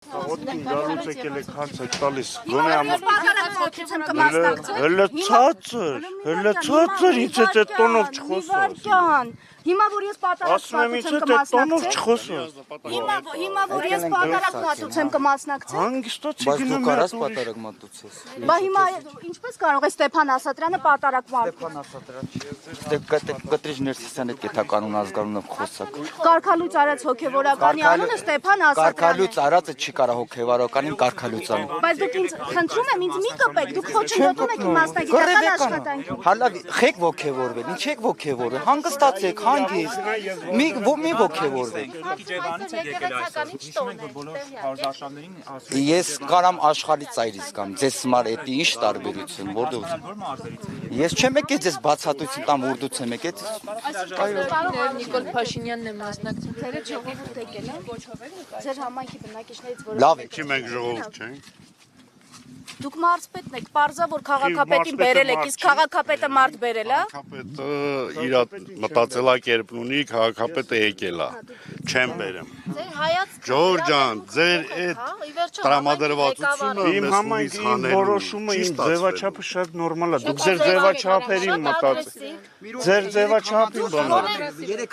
Ոտքին գալուց եկել եք հարց եք տալիս, գոնե հելը ցածր, ինձ հետ այդ տոնով չխոսաս։ Հիմա որ ես Ասում եմ ինձ հետ այդ տոնով չխոսաս։ Հիմա որ ես պատարակ մատուցեմ կմասնակցեմ։ Հանգստացի Բայց դու գնում կարաս պատարակ մատուցես։ Բա հիմա ինչպես կարող է Ստեփան Ասատրյանը պատարակ Ստեփան Ասատրյան չի։ Կտրիչ ներսիսյան այդ կեթականուն ազգանունով խոսակ։ Կարգալույց արած հոգևորականի անունը Ստեփան Ասատրյանն Կարգալույց արածը չի կարող հոգևորականին կարգալույց անի։ Բայց դուք ինձ խնդրում եմ ինձ մի կպեք, դուք խոչընդոտում եք իմ մասնագիտական աշխատանքին։ Հալա խեք ոգևորվել, ինչ եք ոգևորվել, հանգստացեք, հանգիստ։ Մի ոգևորվեք։ Ես կարամ աշխարհի ծայրից կամ ձեզ համար էդի ինչ տարբերություն, որտեղ ես չեմ եկել ձեզ բացատրություն տամ ուրդուց եմ եկել։ Նիկոլ Փաշինյանն է մասնակցում։ Ձերը ժողովուրդ եկել է։ Ձեր համայնքի բնակիչներից որոշ։ Լավ է։ Չի մենք ժողովուրդ չենք։ Դուք մարզպետն եք, պարզա որ քաղաքապետին բերել եք, իսկ քաղաքապետը մարդ բերել է։ Քաղաքապետը իր մտածելակերպն ունի, քաղաքապետը եկել է։ Չեմ բերեմ։ Ձեր հայաց Ժողովուրդ ջան, ձեր այդ տրամադրվածությունը Իմ մեզ համայնքի ուրիշ հանելու որոշումը չի իմ ստացվելու։ ձևաչափը շատ նորմալ է։ Դուք ձեր ձևաչափերին մտածեք։ Ձեր ձևաչափին բանալ։ Երեք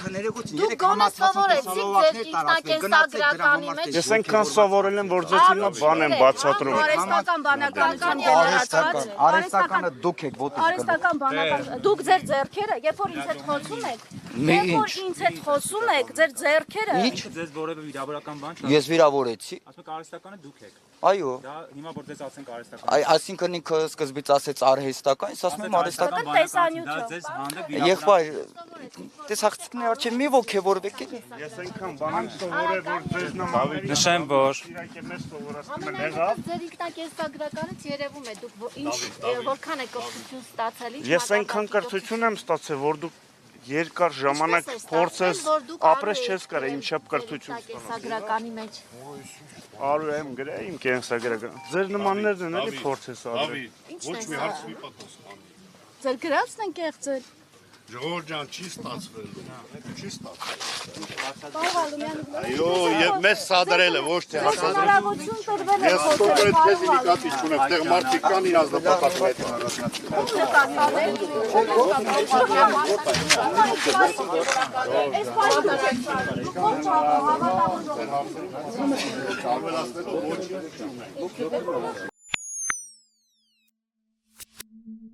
Ես այնքան սովորել եմ, որ ձեզ հիմա բան եմ բացատրում։ Արհեստական բանականության գեներացված։ Արհեստականը դուք եք ոտից գնում։ Արհեստական բանական։ Դուք ձեր ձեռքերը, երբ որ ինձ հետ խոսում եք, երբ որ ինձ հետ խոսում եք, ձեր ձեռքերը։ Ինչ։ Ձեզ որևէ վիրավորական բան չկա։ Ես վիրավորեցի։ Ասում եք արհեստականը դուք եք։ Այո։ Դա հիմա որ ձեզ ասենք արհեստական։ Այսինքն ինքը սկզբից ասեց արհեստական, ես ասում եմ արհեստական։ Դա ձեզ հանդեպ Եղբայր, դες աղցիկն է արչի մի ոգևորվեք էլի։ Ես այնքան բան եմ սովորել, որ ձեզ նման նշեմ, որ Ձեր ինքնակենսագրականից երևում է դուք ինչ որքան եք կրթություն ստացել։ Ես այնքան կրթություն եմ ստացել, որ դու երկար ժամանակ փորձես ապրես չես կարա իմ չափ կրթություն ստանալ։ Կենսագրականի մեջ։ Արու եմ գրել իմ կենսագրական։ Ձեր նմաններն են էլի փորձես արել։ Ոչ մի հարց մի պատասխան։ Ձեր գրածն են կեղծել։ Ժողովուրդ ջան, չի ստացվելու։ Չի ստացվելու։ Պարոն Ալումյանը Այո, եւ մեզ սադրել է, ոչ թե հասարակ։ հնարավորություն տրվել է Ես սովորել քեզ ինդիկատիվ չունեմ, այդտեղ մարդիկ կան իրաց նպատակները։